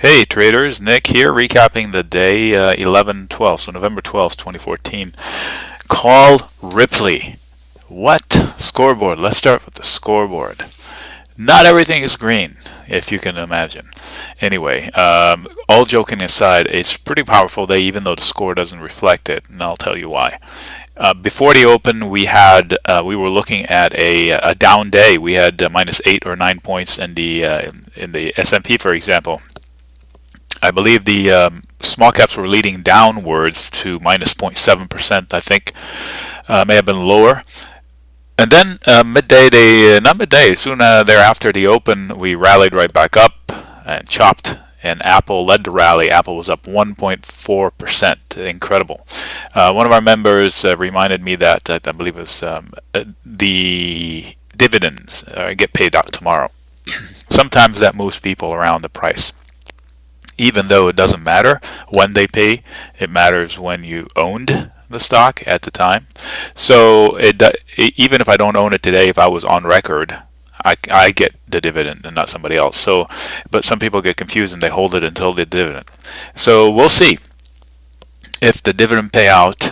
Hey traders, Nick here, recapping the day 11/12, so November 12th, 2014. Call Ripley. What? Scoreboard. Let's start with the scoreboard. Not everything is green, if you can imagine. Anyway, all joking aside, it's a pretty powerful day, even though the score doesn't reflect it, and I'll tell you why. Before the open, we were looking at a down day. We had -8 or 9 points in the S&P, for example. I believe the small caps were leading downwards to -0.7%. I think may have been lower. And then midday, not midday, soon thereafter the open, we rallied right back up and chopped. And Apple led the rally. Apple was up 1.4%. Incredible. One of our members reminded me that I believe it was the dividends get paid out tomorrow. Sometimes that moves people around the price. Even though it doesn't matter when they pay, it matters when you owned the stock at the time. So even if I don't own it today, if I was on record, I get the dividend and not somebody else. So, but some people get confused and they hold it until the dividend. So we'll see if the dividend payout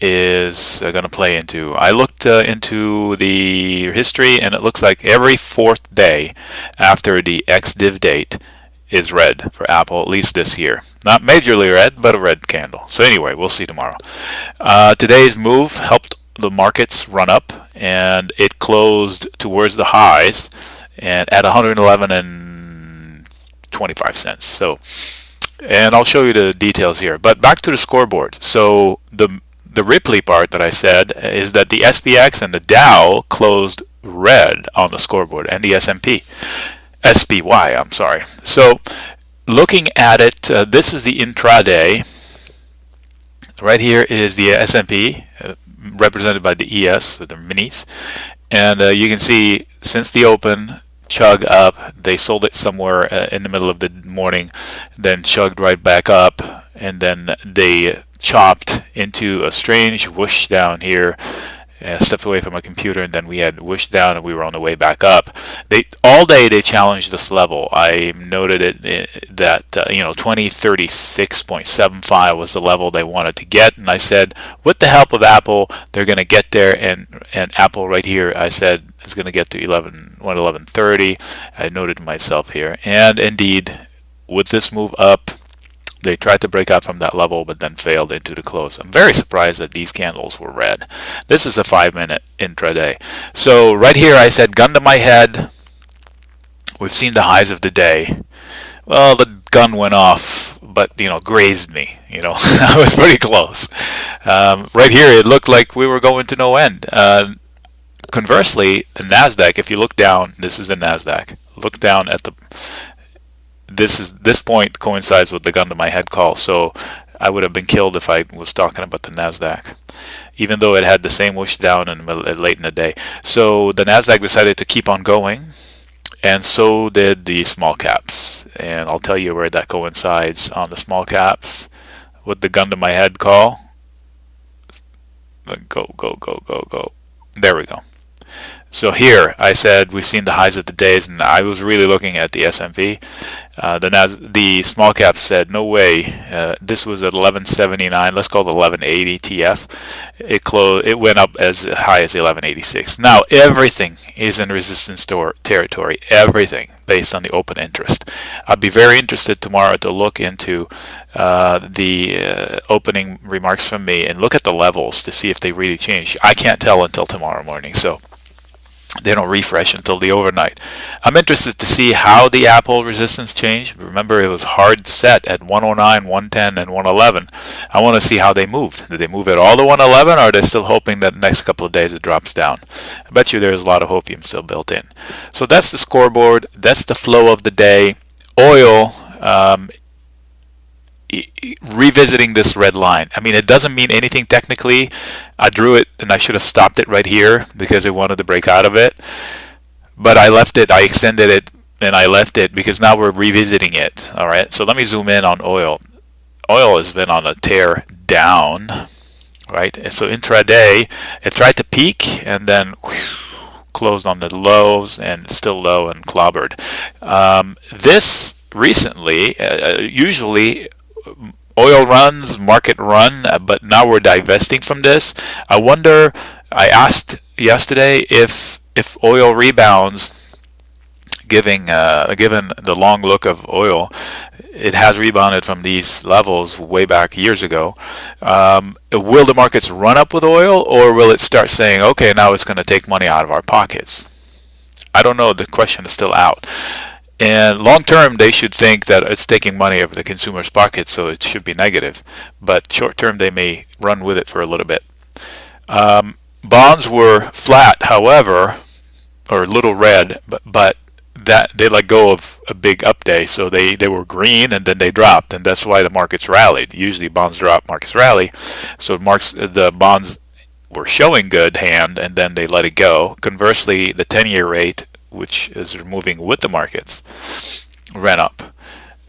is going to play into. I looked into the history, and it looks like every fourth day after the ex-div date is red for Apple, at least this year. Not majorly red, but a red candle. So anyway, we'll see tomorrow. Today's move helped the markets run up, and it closed towards the highs and at 111 and 25 cents. So, and I'll show you the details here. But back to the scoreboard. So the Ripley part that I said is that the SPX and the Dow closed red on the scoreboard, and the S&P. SPY, I'm sorry. So looking at it, this is the intraday. Right here is the S&P, represented by the ES, or the minis. And you can see since the open, chug up. They sold it somewhere in the middle of the morning, then chugged right back up, and then they chopped into a strange whoosh down here. Stepped away from my computer, and then we had whooshed down, and we were on the way back up. All day they challenged this level. I noted it that 2036.75 was the level they wanted to get, and I said, with the help of Apple, they're going to get there. And Apple right here, I said, is going to get to 1130. I noted myself here, and indeed, with this move up, they tried to break out from that level, but then failed into the close. I'm very surprised that these candles were red. This is a 5-minute intraday. So right here I said, gun to my head. We've seen the highs of the day. Well, the gun went off, but grazed me. I was pretty close. Right here it looked like we were going to no end. Conversely, the Nasdaq. If you look down, this is the Nasdaq. Look down at the. This point coincides with the gun to my head call, so I would have been killed if I was talking about the Nasdaq, even though it had the same whoosh down late in the day. So the Nasdaq decided to keep on going, and so did the small caps. And I'll tell you where that coincides on the small caps with the gun to my head call. Go, go, go, go, go. There we go. So here I said we've seen the highs of the days, and I was really looking at the S&P. The small cap said no way. This was at 1179. Let's call it 1180 TF. It went up as high as 1186. Now everything is in resistance territory. Everything based on the open interest. I'd be very interested tomorrow to look into the opening remarks from me and look at the levels to see if they really change. I can't tell until tomorrow morning. So. They don't refresh until the overnight. I'm interested to see how the Apple resistance changed. Remember, it was hard set at 109, 110, and 111. I want to see how they moved. Did they move it all to 111, or are they still hoping that the next couple of days it drops down? I bet you there's a lot of hopium still built in. So that's the scoreboard. That's the flow of the day. Oil. Revisiting this red line. I mean, it doesn't mean anything technically. I drew it and I should have stopped it right here because I wanted to break out of it. But I left it, I extended it, and I left it because now we're revisiting it. All right, so let me zoom in on oil. Oil has been on a tear down, right? And so intraday, it tried to peak and then closed on the lows and still low and clobbered. This recently, usually oil runs, market run, but now we're divesting from this. I wonder, I asked yesterday if oil rebounds, given the long look of oil, it has rebounded from these levels way back years ago. Will the markets run up with oil, or will it start saying, okay, now it's going to take money out of our pockets? I don't know. The question is still out. And long term, they should think that it's taking money out of the consumer's pocket, so it should be negative. But short term, they may run with it for a little bit. Bonds were flat, however, or little red, but that they let go of a big up day, so they were green and then they dropped, and that's why the markets rallied. Usually bonds drop, markets rally. So the bonds were showing good hand, and then they let it go. Conversely, the 10-year rate, which is moving with the markets, ran up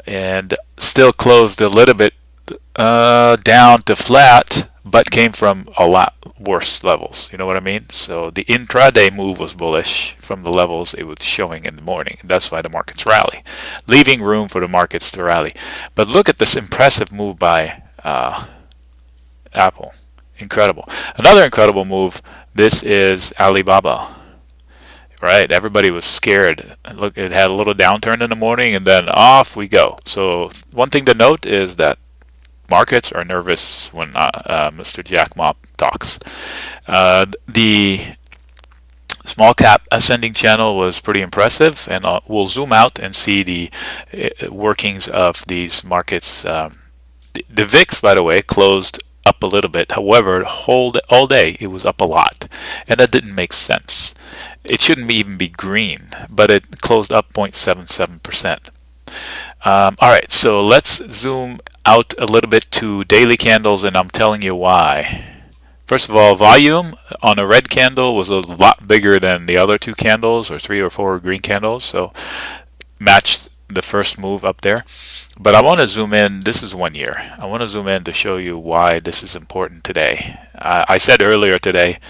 and still closed a little bit down to flat, but came from a lot worse levels. You know what I mean? So the intraday move was bullish from the levels it was showing in the morning. And that's why the markets rally, leaving room for the markets to rally. But look at this impressive move by Apple. Incredible. Another incredible move. This is Alibaba. Right, everybody was scared. Look, it had a little downturn in the morning, and then off we go. So one thing to note is that markets are nervous when Mr. Jack Ma talks. The small cap ascending channel was pretty impressive, and we'll zoom out and see the workings of these markets. The VIX, by the way, closed up a little bit. However, all day it was up a lot, and that didn't make sense. It shouldn't even be green, but it closed up 0.77%. All right, so let's zoom out a little bit to daily candles, and I'm telling you why. First of all, volume on a red candle was a lot bigger than the other two candles, or 3 or 4 green candles, so matched the first move up there. But I want to zoom in. This is 1 year. I want to zoom in to show you why this is important today. I said earlier today,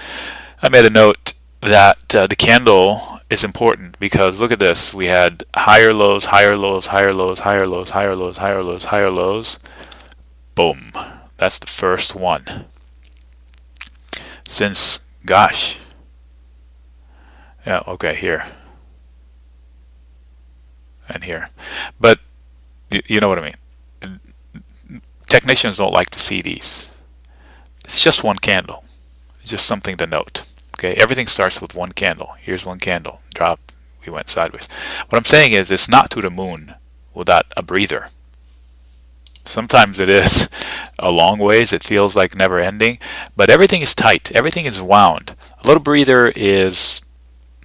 I made a note that the candle is important because look at this. We had higher lows, higher lows, higher lows, higher lows, higher lows, higher lows, higher lows. Boom. That's the first one. Since, gosh. Yeah, okay, here. And here. But you know what I mean. Technicians don't like to see these. It's just one candle. It's just something to note. Okay, everything starts with one candle. Here's one candle. Dropped. We went sideways. What I'm saying is it's not to the moon without a breather. Sometimes it is a long ways. It feels like never ending. But everything is tight. Everything is wound. A little breather is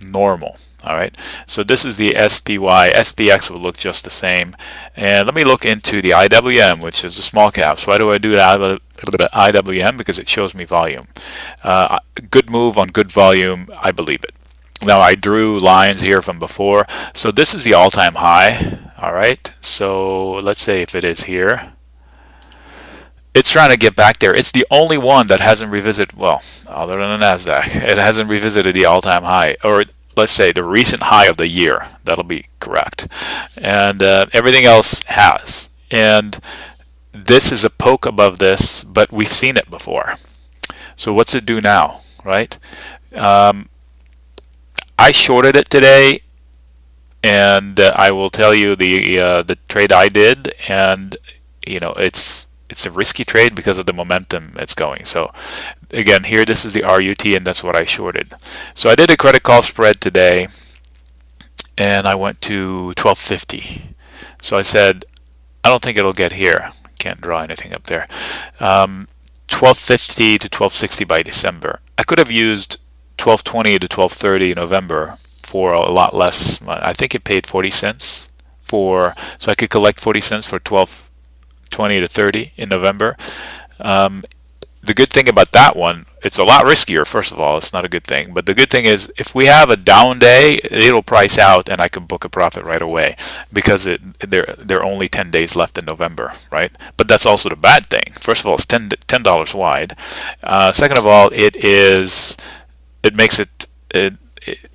normal. All right, so this is the SPY. SPX will look just the same. And let me look into the IWM, which is the small caps. Why do I do the IWM? Because it shows me volume. Good move on good volume, I believe it. Now I drew lines here from before. So this is the all-time high. All right, so let's say if it is here. It's trying to get back there. It's the only one that hasn't revisited, well, other than the NASDAQ, it hasn't revisited the all-time high, or let's say the recent high of the year. That'll be correct. And everything else has. And this is a poke above this, but we've seen it before. So what's it do now, right? I shorted it today, and I will tell you the trade I did, and you know it's a risky trade because of the momentum it's going. So again, here this is the RUT, and that's what I shorted. So I did a credit call spread today, and I went to 1250. So I said, I don't think it'll get here. Can't draw anything up there. 1250 to 1260 by December. I could have used 1220 to 1230 in November for a lot less. I think it paid 40 cents for, so I could collect 40 cents for 1220 to 30 in November. The good thing about that one, it's a lot riskier. First of all, it's not a good thing. But the good thing is, if we have a down day, it'll price out, and I can book a profit right away because there are only 10 days left in November, right? But that's also the bad thing. First of all, it's $10 wide. Second of all, it makes it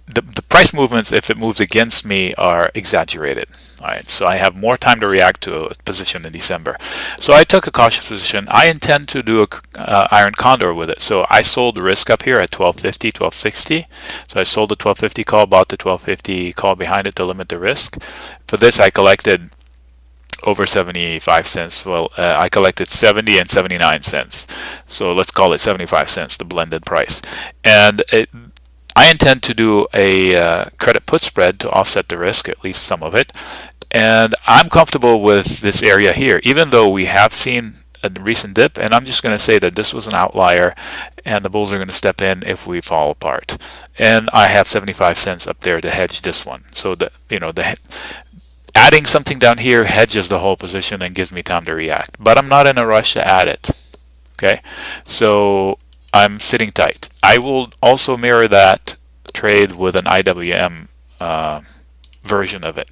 the price movements, if it moves against me, are exaggerated. All right, so I have more time to react to a position in December. So I took a cautious position. I intend to do a iron condor with it. So I sold the risk up here at 1250, 1260. So I sold the 1250 call, bought the 1250 call behind it to limit the risk. For this, I collected over 75 cents. Well, I collected 70 and 79 cents. So let's call it 75 cents, the blended price. And I intend to do a credit put spread to offset the risk, at least some of it. And I'm comfortable with this area here, even though we have seen a recent dip. And I'm just going to say that this was an outlier, and the bulls are going to step in if we fall apart. And I have 75 cents up there to hedge this one. So adding something down here hedges the whole position and gives me time to react. But I'm not in a rush to add it. Okay, so I'm sitting tight. I will also mirror that trade with an IWM version of it.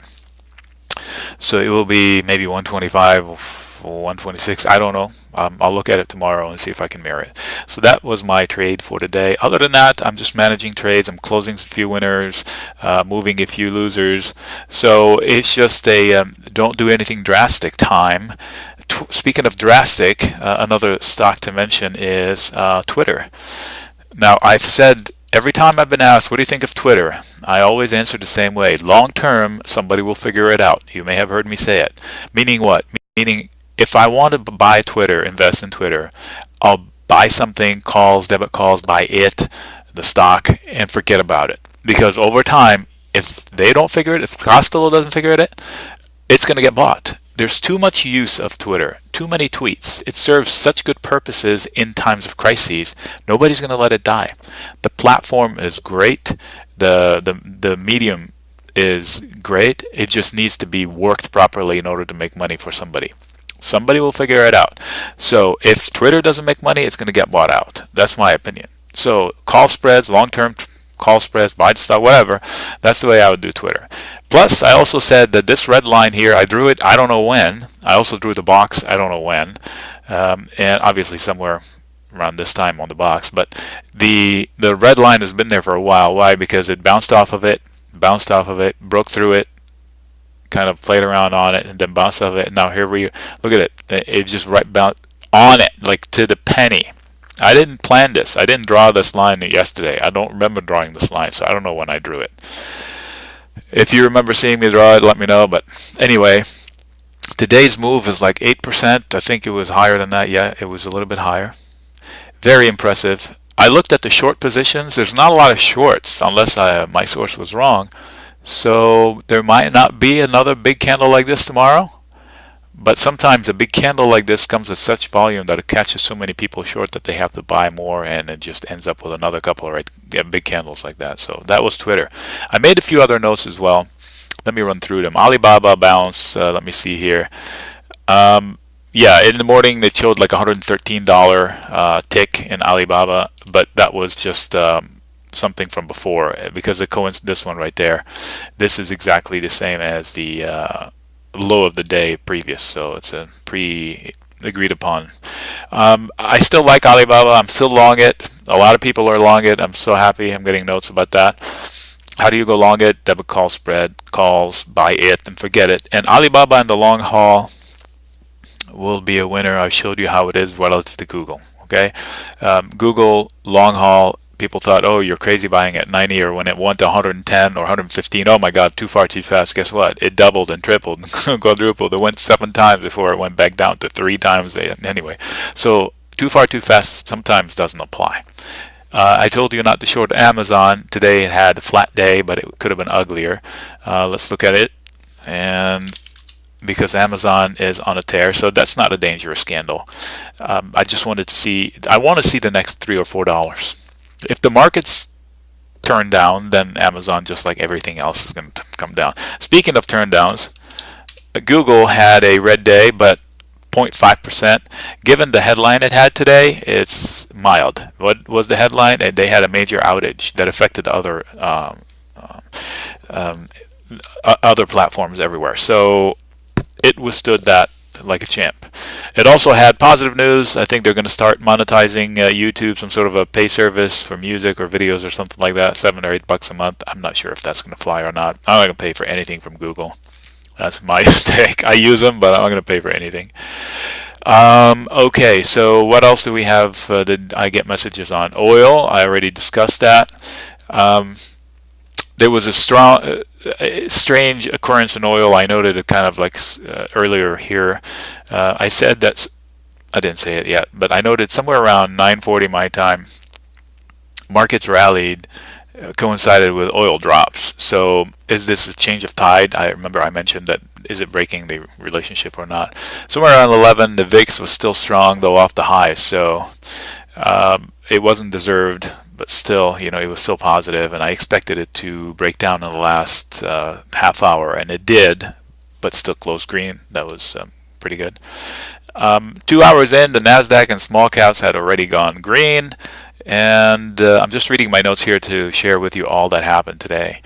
So it will be maybe 125 or 126. I don't know. I'll look at it tomorrow and see if I can mirror it. So that was my trade for today. Other than that, I'm just managing trades. I'm closing a few winners, moving a few losers. So it's just a don't do anything drastic time. Speaking of drastic, another stock to mention is Twitter. Now, I've said every time I've been asked, what do you think of Twitter? I always answer the same way. Long term, somebody will figure it out. You may have heard me say it. Meaning what? Meaning if I want to buy Twitter, invest in Twitter, I'll buy something, calls, debit calls, buy it, the stock, and forget about it. Because over time, if they don't figure it, if Costello doesn't figure it, it's going to get bought. There's too much use of Twitter, too many tweets. It serves such good purposes in times of crises. Nobody's going to let it die. The platform is great. The medium is great. It just needs to be worked properly in order to make money for somebody. Somebody will figure it out. So if Twitter doesn't make money, it's going to get bought out. That's my opinion. So call spreads, long-term call spreads, buy the stock, whatever. That's the way I would do Twitter. Plus, I also said that this red line here, I drew it, I don't know when. I also drew the box, I don't know when. And obviously somewhere around this time on the box. But the red line has been there for a while. Why? Because it bounced off of it, broke through it, kind of played around on it, and then bounced off of it. Now here we look at it. It just right bounced on it, like to the penny. I didn't plan this. I didn't draw this line yesterday. I don't remember drawing this line, so I don't know when I drew it. If you remember seeing me draw it, let me know. But anyway, today's move is like 8%. I think it was higher than that. Yeah, it was a little bit higher. Very impressive. I looked at the short positions. There's not a lot of shorts unless my source was wrong. So there might not be another big candle like this tomorrow. But sometimes a big candle like this comes with such volume that it catches so many people short that they have to buy more, and it just ends up with another couple of big candles like that. So that was Twitter. I made a few other notes as well. Let me run through them. Alibaba bounce. Let me see here. Yeah, in the morning they showed like $113 tick in Alibaba, but that was just something from before because this one right there. This is exactly the same as the low of the day previous, so it's a pre-agreed upon. I still like Alibaba. I'm still long it. A lot of people are long it. I'm so happy. I'm getting notes about that. How do you go long it? Debit call spread, calls, buy it, and forget it. And Alibaba in the long haul will be a winner. I showed you how it is relative to Google. Okay, Google long haul. People thought, oh, you're crazy buying at 90, or when it went to 110 or 115, oh my God, too far, too fast. Guess what? It doubled and tripled, quadrupled. It went 7 times before it went back down to 3 times. Anyway, so too far, too fast sometimes doesn't apply. I told you not to short Amazon. Today it had a flat day, but it could have been uglier. Let's look at it. And because Amazon is on a tear, so that's not a dangerous candle. I just wanted to see, I want to see the next $3 or $4. If the markets turn down, then Amazon, just like everything else, is going to come down. Speaking of turn downs, Google had a red day, but 0.5%. Given the headline it had today, it's mild. What was the headline? They had a major outage that affected other platforms everywhere. So it withstood that like a champ. It also had positive news. I think they're going to start monetizing YouTube, some sort of a pay service for music or videos or something like that, $7 or $8 a month. I'm not sure if that's going to fly or not. I'm not going to pay for anything from Google. That's my mistake. I use them, but I'm not going to pay for anything. Okay, so what else do we have that I get messages on? Oil, I already discussed that. There was a strange occurrence in oil. I noted it kind of like earlier here. I said that, I didn't say it yet, but I noted somewhere around 9:40 my time, markets rallied, coincided with oil drops. So is this a change of tide? I remember I mentioned that, is it breaking the relationship or not? Somewhere around 11, the VIX was still strong, though off the high. So it wasn't deserved, but still, it was still positive, and I expected it to break down in the last half hour, and it did, but still closed green. That was pretty good. 2 hours in, the NASDAQ and small caps had already gone green, and I'm just reading my notes here to share with you all that happened today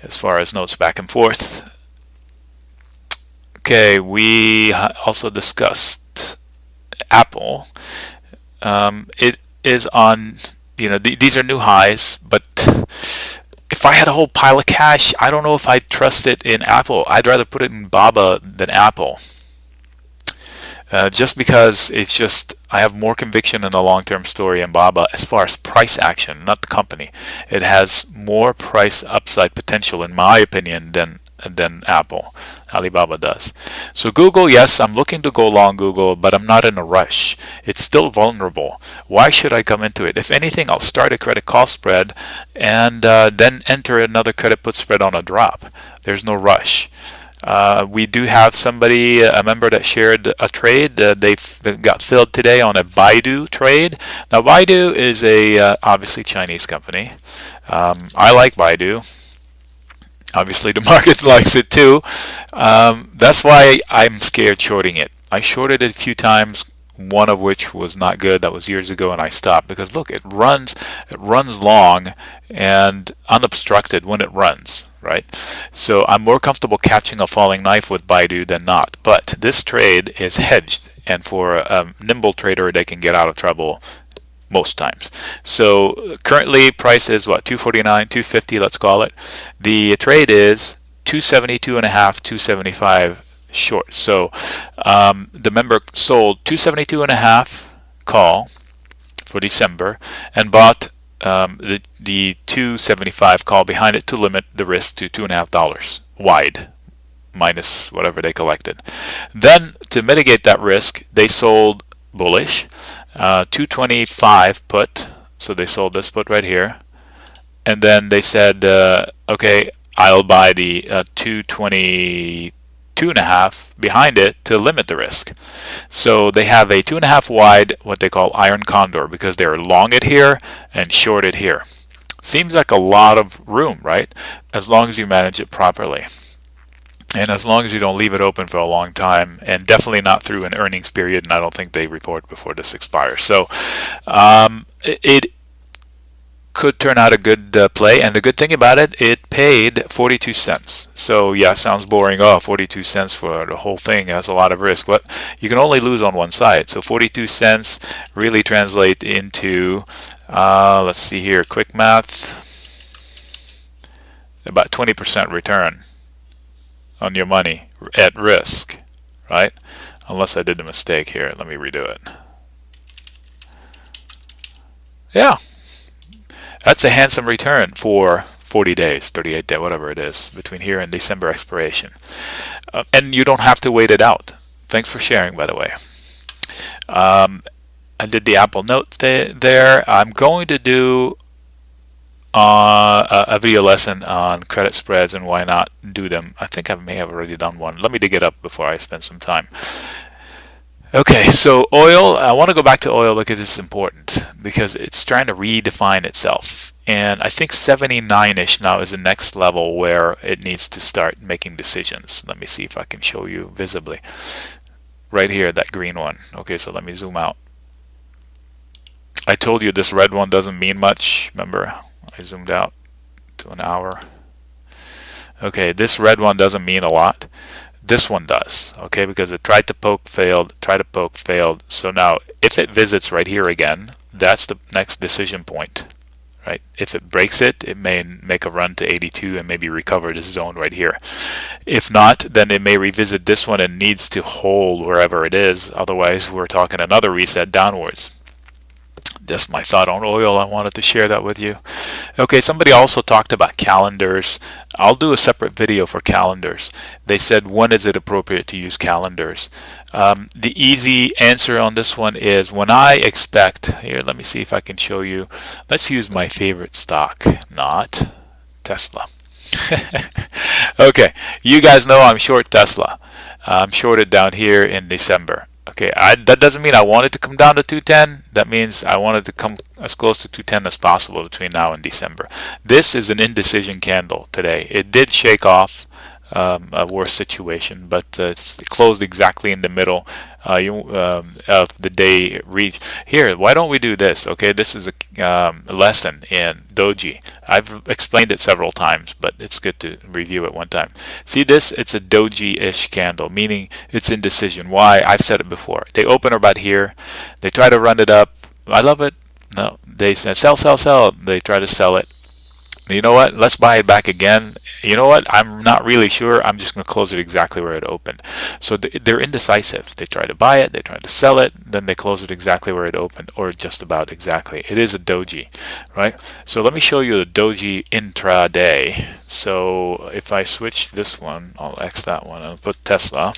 as far as notes back and forth. Okay, we also discussed Apple. It is on, these are new highs, but if I had a whole pile of cash, I don't know if I'd trust it in Apple. I'd rather put it in BABA than Apple. Just because I have more conviction in the long-term story in BABA as far as price action, not the company. It has more price upside potential, in my opinion, than Apple. Alibaba does. So Google, yes, I'm looking to go long Google, but I'm not in a rush. It's still vulnerable. Why should I come into it? If anything, I'll start a credit call spread and then enter another credit put spread on a drop. There's no rush. We do have a member that shared a trade. They got filled today on a Baidu trade. Now Baidu is a obviously Chinese company. I like Baidu. Obviously the market likes it too. That's why I'm scared shorting it. I shorted it a few times, one of which was not good. That was years ago, and I stopped because look, it runs long and unobstructed when it runs, right? So I'm more comfortable catching a falling knife with Baidu than not. But this trade is hedged, and for a nimble trader, they can get out of trouble most times. So currently price is what, 249, 250, let's call it. The trade is 272 and a half, 275 short. So the member sold 272 and a half call for December and bought the 275 call behind it to limit the risk to $2.50 wide, minus whatever they collected. Then to mitigate that risk, they sold bullish 225 put, so they sold this put right here, and then they said okay, I'll buy the 222 and a half behind it to limit the risk. So they have a 2.5 wide, what they call iron condor, because they're long it here and short it here. Seems like a lot of room, right? As long as you manage it properly. And as long as you don't leave it open for a long time, and definitely not through an earnings period, and I don't think they report before this expires. So it could turn out a good play, and the good thing about it, it paid 42 cents. So yeah, sounds boring. Oh, 42 cents for the whole thing, that's a lot of risk. But you can only lose on one side. So 42 cents really translate into, let's see here, quick math, about 20% return on your money at risk, right? Unless I did the mistake here. Let me redo it. Yeah, that's a handsome return for 40 days, 38 days, whatever it is, between here and December expiration. And you don't have to wait it out. Thanks for sharing, by the way. I did the Apple note there. I'm going to do a video lesson on credit spreads and why not do them. I think I may have already done one. Let me dig it up before I spend some time. Okay, so oil, I want to go back to oil because it's important, because it's trying to redefine itself. And I think 79-ish now is the next level where it needs to start making decisions. Let me see if I can show you visibly. Right here, that green one. Okay, so let me zoom out. I told you this red one doesn't mean much. Remember, I zoomed out to an hour. Okay, this red one doesn't mean a lot. This one does, okay, because it tried to poke, failed, tried to poke, failed. So now if it visits right here again, that's the next decision point, right? If it breaks it, it may make a run to 82 and maybe recover this zone right here. If not, then it may revisit this one and needs to hold wherever it is. Otherwise, we're talking another reset downwards. That's my thought on oil. I wanted to share that with you. Okay, somebody also talked about calendars. I'll do a separate video for calendars. They said, when is it appropriate to use calendars? The easy answer on this one is when I expect, here, let me see if I can show you. Let's use my favorite stock, not Tesla. Okay, you guys know I'm short Tesla. I'm shorted down here in December. Okay, that doesn't mean I want it to come down to 210. That means I want it to come as close to 210 as possible between now and December. This is an indecision candle today. It did shake off a worse situation, but it's closed exactly in the middle of the day. Here, why don't we do this? Okay, this is a lesson in doji. I've explained it several times, but it's good to review it one time. See this? It's a doji-ish candle, meaning it's indecision. Why? I've said it before. They open about here. They try to run it up. I love it. No, they say sell, sell, sell. They try to sell it. You know what? Let's buy it back again. You know what? I'm not really sure. I'm just going to close it exactly where it opened. So they're indecisive. They try to buy it, they try to sell it, then they close it exactly where it opened, or just about exactly. It is a doji, right? So let me show you the doji intraday. So if I switch this one, I'll X that one. I'll put Tesla.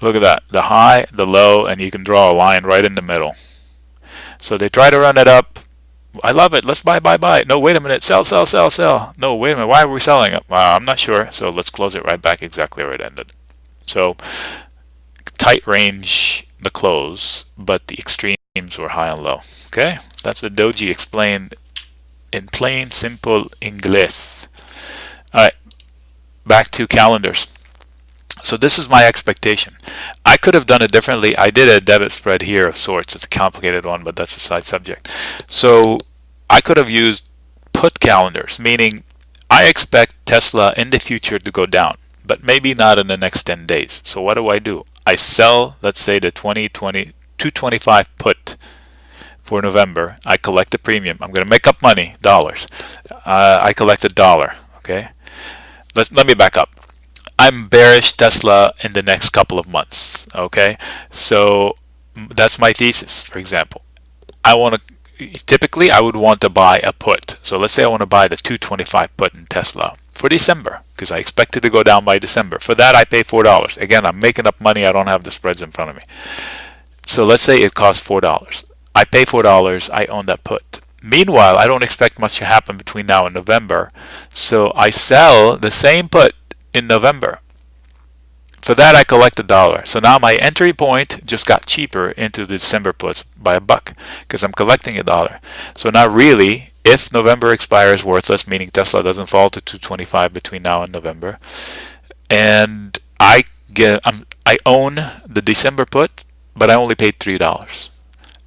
Look at that. The high, the low, and you can draw a line right in the middle. So they try to run it up. I love it. Let's buy, buy, buy. No, wait a minute. Sell, sell, sell, sell. No, wait a minute. Why are we selling it? I'm not sure. So let's close it right back exactly where it ended. So tight range, the close, but the extremes were high and low. Okay? That's the doji explained in plain, simple English. All right. Back to calendars. So this is my expectation. I could have done it differently. I did a debit spread here of sorts. It's a complicated one, but that's a side subject. So I could have used put calendars, meaning I expect Tesla in the future to go down, but maybe not in the next 10 days. So what do? I sell, let's say, the 225 put for November. I collect the premium. I'm going to make up money, dollars. I collect $1. Okay. Let me back up. I'm bearish Tesla in the next couple of months. Okay, so that's my thesis. For example, typically I would want to buy a put. So let's say I want to buy the 225 put in Tesla for December because I expect it to go down by December. For that I pay $4. Again, I'm making up money. I don't have the spreads in front of me. So let's say it costs $4. I pay $4. I own that put. Meanwhile, I don't expect much to happen between now and November. So I sell the same put in November. For that I collect $1. So now my entry point just got cheaper into the December puts by $1 because I'm collecting $1. So now really, if November expires worthless, meaning Tesla doesn't fall to 225 between now and November, and I own the December put, but I only paid $3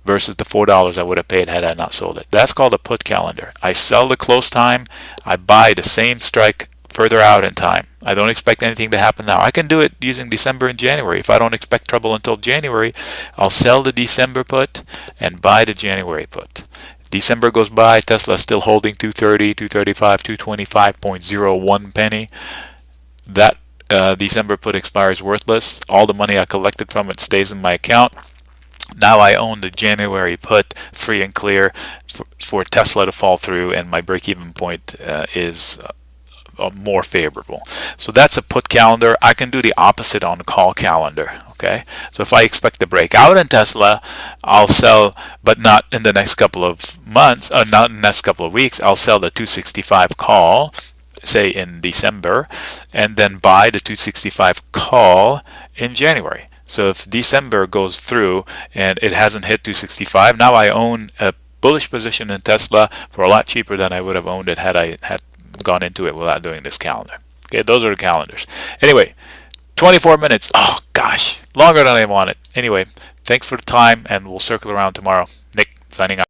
versus the $4 I would have paid had I not sold it. That's called a put calendar. I sell the close time, I buy the same strike further out in time. I don't expect anything to happen now. I can do it using December and January. If I don't expect trouble until January, I'll sell the December put and buy the January put. December goes by, Tesla's still holding 230, 235, 225.01 penny. That December put expires worthless. All the money I collected from it stays in my account. Now I own the January put free and clear for Tesla to fall through, and my break-even point is more favorable. So that's a put calendar. I can do the opposite on the call calendar. Okay, so if I expect to break out in Tesla, I'll sell, but not in the next couple of months, not in the next couple of weeks. I'll sell the 265 call, say in December, and then buy the 265 call in January. So if December goes through and it hasn't hit 265, now I own a bullish position in Tesla for a lot cheaper than I would have owned it had I gone into it without doing this calendar. Okay, those are the calendars. Anyway, 24 minutes. Oh gosh, longer than I wanted. Anyway, thanks for the time, and we'll circle around tomorrow. Nick, signing out.